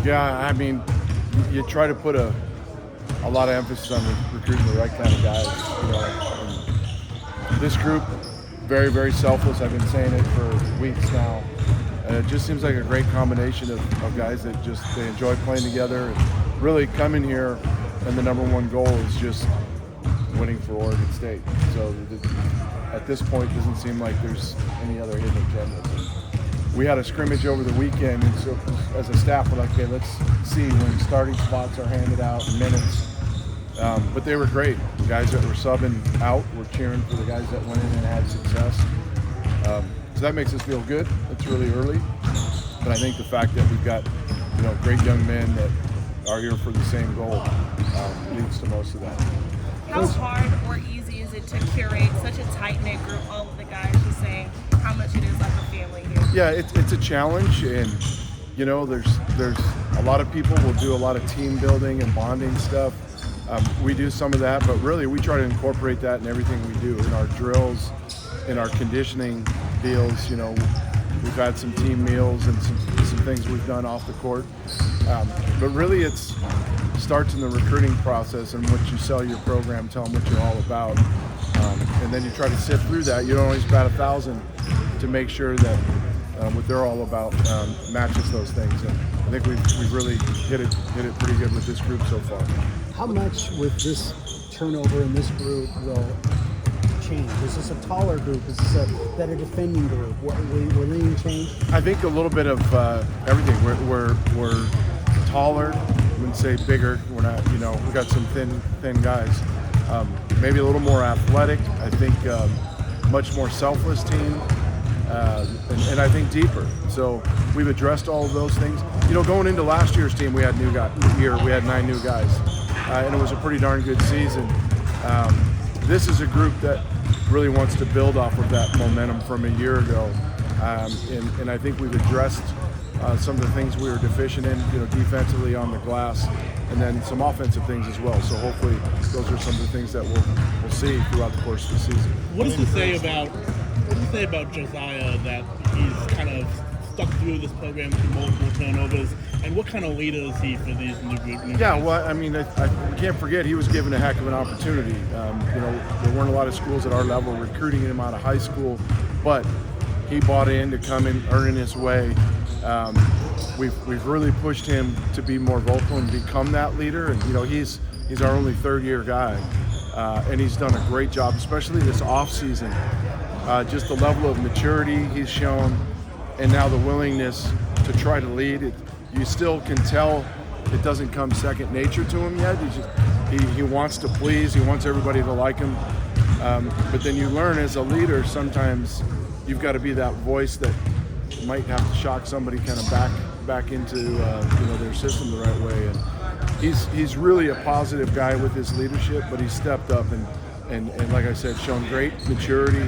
Yeah, I mean, you try to put a lot of emphasis on recruiting the right kind of guys. And this group, very, very selfless. I've been saying it for weeks now. And it just seems like a great combination of guys that they enjoy playing together and really coming here. And the number one goal is just winning for Oregon State. So at this point, it doesn't seem like there's any other hidden agendas. We had a scrimmage over the weekend, and so as a staff, we're like, okay, let's see when starting spots are handed out in minutes. But they were great. The guys that were subbing out were cheering for the guys that went in and had success. So that makes us feel good. It's really early, but I think the fact that we've got great young men that are here for the same goal leads to most of that. How hard or easy is it to curate such a tight-knit group, all of the guys just saying how much it is like a family here? Yeah, it's a challenge, and there's a lot of people will do a lot of team building and bonding stuff. We do some of that, but really we try to incorporate that in everything we do, in our drills, in our conditioning deals. We've had some team meals and some things we've done off the court. But really it starts in the recruiting process and what you sell your program, tell them what you're all about. And then you try to sift through that. You don't always bat 1,000 to make sure that what they're all about matches those things. And I think we've really hit it pretty good with this group so far. How much with this turnover in this group will change? Is this a taller group? Is this a better defending group? Will anything change? I think a little bit of everything. We're taller. I wouldn't say bigger. We're not. We got some thin guys. Maybe a little more athletic. I think much more selfless team, and I think deeper. So we've addressed all of those things. Going into last year's team, we had 9 new guys, and it was a pretty darn good season. This is a group that really wants to build off of that momentum from a year ago, and I think we've addressed some of the things we were deficient in, defensively on the glass, and then some offensive things as well. So hopefully those are some of the things that we'll see throughout the course of the season. What does it say about Josiah that he's kind of stuck through this program through multiple turnovers, and what kind of leader is he for these new guys? Yeah, well, I mean, I can't forget he was given a heck of an opportunity. There weren't a lot of schools at our level recruiting him out of high school, but he bought in to come in earning his way. We've really pushed him to be more vocal and become that leader, and he's our only third-year guy, and he's done a great job, especially this off season. Just the level of maturity he's shown, and now the willingness to try to lead. You still can tell it doesn't come second nature to him yet. He wants to please. He wants everybody to like him. But then you learn as a leader, sometimes you've got to be that voice that might have to shock somebody kind of back into their system the right way. And he's really a positive guy with his leadership, but he's stepped up and like I said, shown great maturity.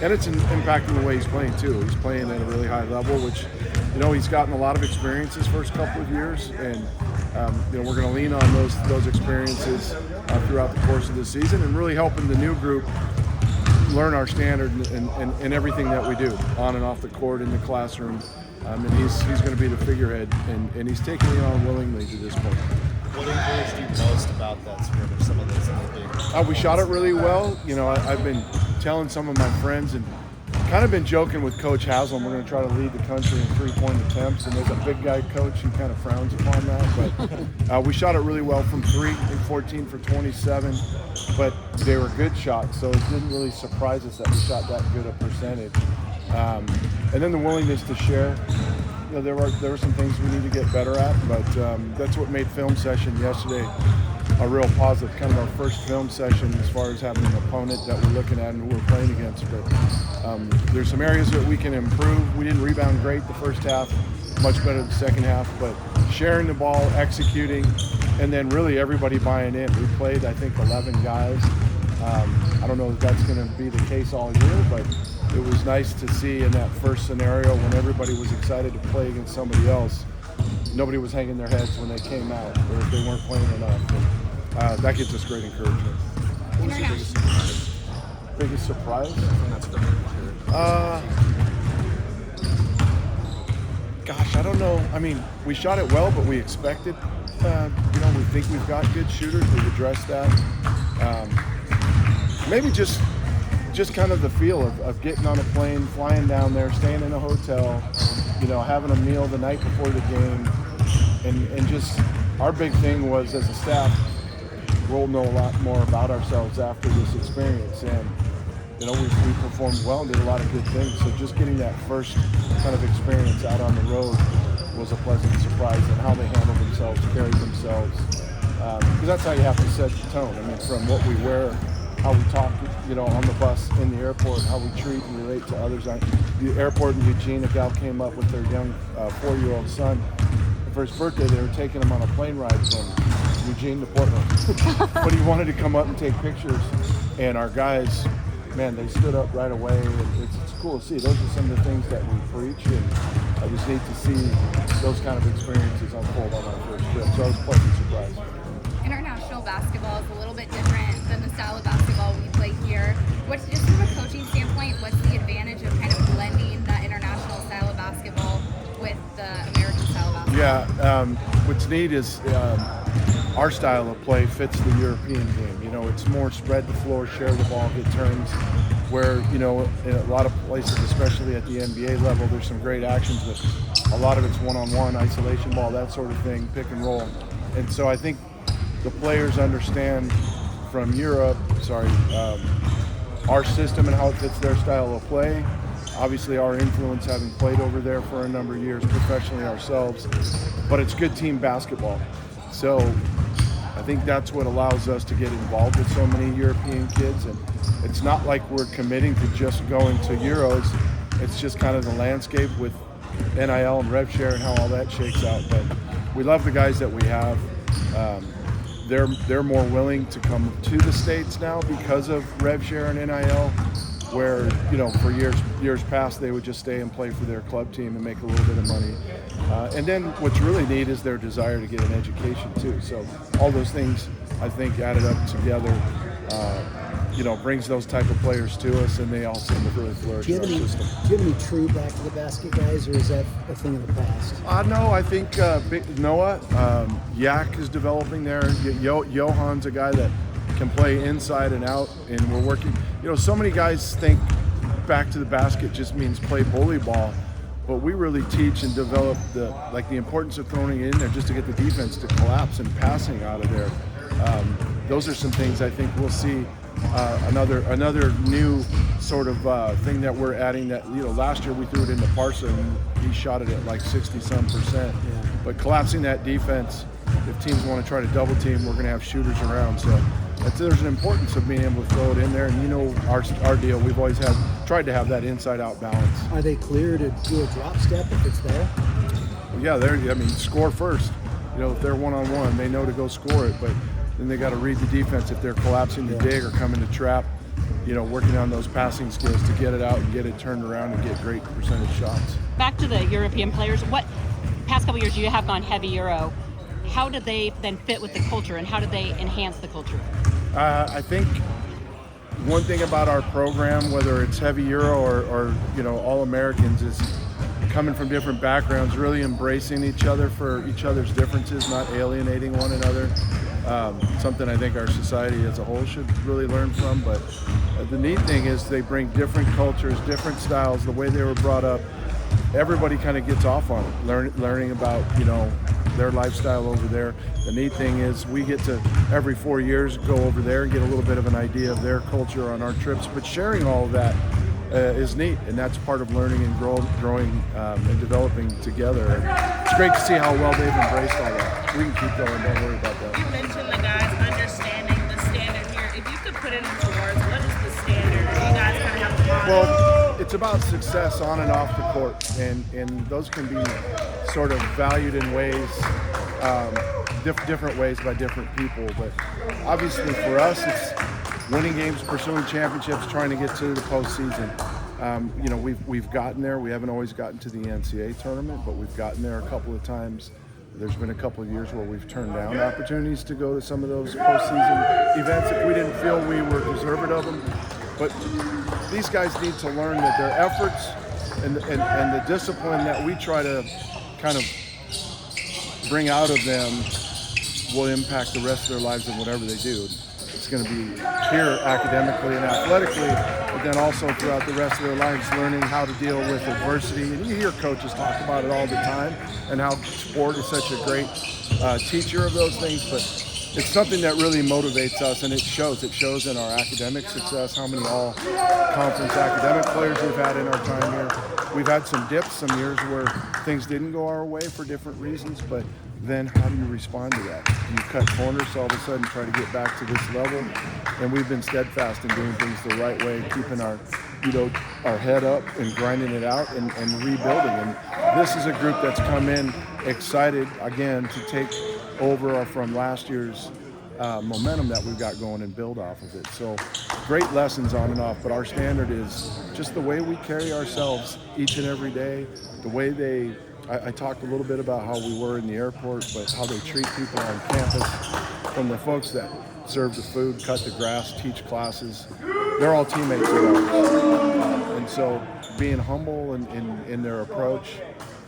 And it's impacting the way he's playing too. He's playing at a really high level, which he's gotten a lot of experience his first couple of years, and we're going to lean on those experiences throughout the course of the season, and really helping the new group learn our standard and everything that we do on and off the court, in the classroom. And he's going to be the figurehead, and he's taking it on willingly to this point. What encouraged you most about that scrimmage? Some of those We shot it really well. I've been telling some of my friends and kind of been joking with Coach Haslam. We're going to try to lead the country in three-point attempts, and there's a big guy coach who kind of frowns upon that. But we shot it really well from 3, and 14 for 27. But they were good shots, so it didn't really surprise us that we shot that good a percentage. And then the willingness to share. There were some things we need to get better at, but that's what made film session yesterday a real positive, kind of our first film session as far as having an opponent that we're looking at and who we're playing against. But there's some areas that we can improve. We didn't rebound great the first half, much better the second half, but sharing the ball, executing, and then really everybody buying in. We played, I think, 11 guys. I don't know if that's going to be the case all year, but it was nice to see in that first scenario when everybody was excited to play against somebody else. Nobody was hanging their heads when they came out, or if they weren't playing enough. And, that gives us great encouragement. What was your biggest surprise? Biggest surprise? That's for Gosh, I don't know. I mean, we shot it well, but we expected. We think we've got good shooters. We've addressed that. Maybe just kind of the feel of getting on a plane, flying down there, staying in a hotel, having a meal the night before the game, and just our big thing was as a staff, we'll know a lot more about ourselves after this experience, and we performed well and did a lot of good things. So just getting that first kind of experience out on the road was a pleasant surprise, and how they handled themselves, carried themselves, because that's how you have to set the tone. I mean, from what we wear, how we talk, on the bus, in the airport, how we treat and relate to others. The airport in Eugene, a gal came up with their young 4-year-old son. For his birthday, they were taking him on a plane ride from Eugene to Portland. But he wanted to come up and take pictures, and our guys, man, they stood up right away. It's cool to see. Those are some of the things that we preach, and it was neat to see those kind of experiences unfold on our first trip. So I was pleasantly surprised. International basketball is a little bit different than the style of basketball we play here. Just from a coaching standpoint, what's the advantage of kind of blending that international style of basketball with the American style of basketball? Yeah, what's neat is our style of play fits the European game. It's more spread the floor, share the ball, get turns, where, in a lot of places, especially at the NBA level, there's some great actions, but a lot of it's one-on-one, isolation ball, that sort of thing, pick and roll. And so I think the players understand from Europe, our system and how it fits their style of play. Obviously, our influence, having played over there for a number of years professionally ourselves, but it's good team basketball. So I think that's what allows us to get involved with so many European kids, and it's not like we're committing to just going to Euros. It's just kind of the landscape with NIL and rev share and how all that shakes out. But we love the guys that we have. They're more willing to come to the States now because of rev share and NIL, where for years past they would just stay and play for their club team and make a little bit of money. And then what's really neat is their desire to get an education too. So all those things, I think, added up together, brings those type of players to us, and they all seem to really flourish in our system. Do you have any true back to the basket guys, or is that a thing of the past? No, I think Noah, Yak is developing there. Johan's a guy that can play inside and out, and we're working. So many guys think back to the basket just means play bully ball, but we really teach and develop the importance of throwing it in there just to get the defense to collapse and passing out of there. Those are some things I think we'll see. Another new sort of thing that we're adding, that last year we threw it into Parsa and he shot it at like 60-some%. Yeah. But collapsing that defense, if teams want to try to double team, we're going to have shooters around. So there's an importance of being able to throw it in there. And our deal, we've always tried to have that inside-out balance. Are they clear to do a drop step if it's there? Yeah, score first. If they're one-on-one, they know to go score it, but then they got to read the defense if they're collapsing to dig or coming to trap, working on those passing skills to get it out and get it turned around and get great percentage shots. Back to the European players, past couple years you have gone heavy Euro. How did they then fit with the culture, and how did they enhance the culture? I think one thing about our program, whether it's heavy Euro or all Americans, is coming from different backgrounds, really embracing each other for each other's differences, not alienating one another. Something I think our society as a whole should really learn from. But the neat thing is they bring different cultures, different styles, the way they were brought up. Everybody kind of gets off on it, learning about their lifestyle over there. The neat thing is we get to every 4 years go over there and get a little bit of an idea of their culture on our trips. But sharing all of that is neat, and that's part of learning and growing and developing together. And it's great to see how well they've embraced all that. We can keep going, don't worry about that. You mentioned the guys understanding the standard here. If you could put it into words, what is the standard? Do you guys kind of have to model? Well, it's about success on and off the court, and those can be sort of valued in ways, different ways by different people. But obviously for us, it's winning games, pursuing championships, trying to get to the postseason. We've gotten there. We haven't always gotten to the NCAA tournament, but we've gotten there a couple of times. There's been a couple of years where we've turned down opportunities to go to some of those postseason events if we didn't feel we were deserving of them. But these guys need to learn that their efforts and the discipline that we try to kind of bring out of them will impact the rest of their lives in whatever they do. It's going to be here academically and athletically, but then also throughout the rest of their lives learning how to deal with adversity. And you hear coaches talk about it all the time and how sport is such a great teacher of those things, but it's something that really motivates us, and it shows. It shows in our academic success, how many all-conference academic players we've had in our time here. We've had some dips, some years where things didn't go our way for different reasons, but then how do you respond to that? You cut corners, so all of a sudden try to get back to this level, and we've been steadfast in doing things the right way, keeping our head up and grinding it out and rebuilding. And this is a group that's come in excited again to take over from last year's momentum that we've got going and build off of it. So great lessons on and off, but our standard is just the way we carry ourselves each and every day, the way I talked a little bit about how we were in the airport, but how they treat people on campus, from the folks that serve the food, cut the grass, teach classes. They're all teammates of ours. And so being humble in their approach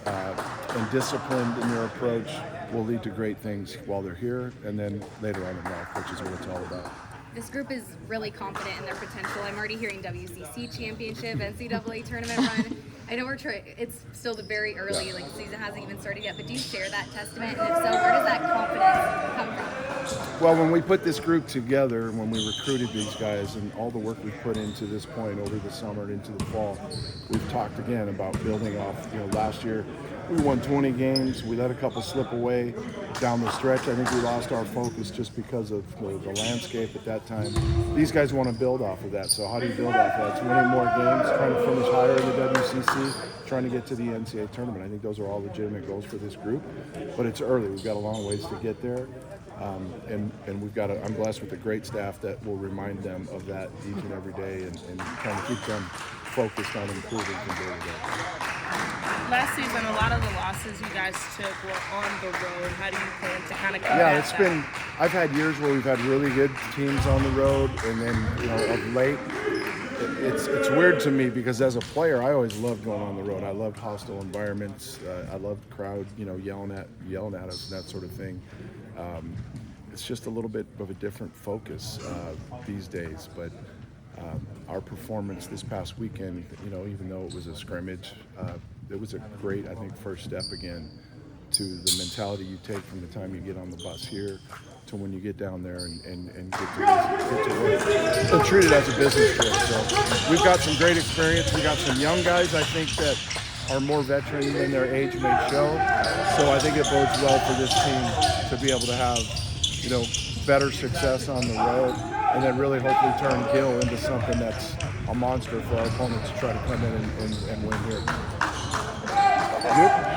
and disciplined in their approach will lead to great things while they're here and then later on in life, which is what it's all about. This group is really confident in their potential. I'm already hearing WCC championship, NCAA tournament run. I know it's still the very early, the season hasn't even started yet, but do you share that testament? And if so, where does that confidence come from? Well, when we put this group together, when we recruited these guys and all the work we've put into this point over the summer and into the fall, we've talked again about building off, last year we won 20 games. We let a couple slip away down the stretch. I think we lost our focus just because of the landscape at that time. These guys want to build off of that. So how do you build off of that? It's winning more games, trying to finish higher in the WCC, trying to get to the NCAA tournament. I think those are all legitimate goals for this group, but it's early. We've got a long ways to get there. And I'm blessed with a great staff that will remind them of that each and every day and kind of keep them focused on improving from day to day. Last season, a lot of the losses you guys took were on the road. How do you plan to kind of combat that? I've had years where we've had really good teams on the road, and then, of late, it's weird to me because as a player, I always loved going on the road. I loved hostile environments. I loved the crowd, yelling at us and that sort of thing. It's just a little bit of a different focus these days, but our performance this past weekend, even though it was a scrimmage, it was a great, I think, first step again to the mentality you take from the time you get on the bus here to when you get down there and get to work. And treat it as a business trip. So we've got some great experience. We got some young guys, I think, that are more veteran than their age may show. So I think it bodes well for this team to be able to have, better success on the road and then really hopefully turn Gill into something that's a monster for our opponents to try to come in and win here.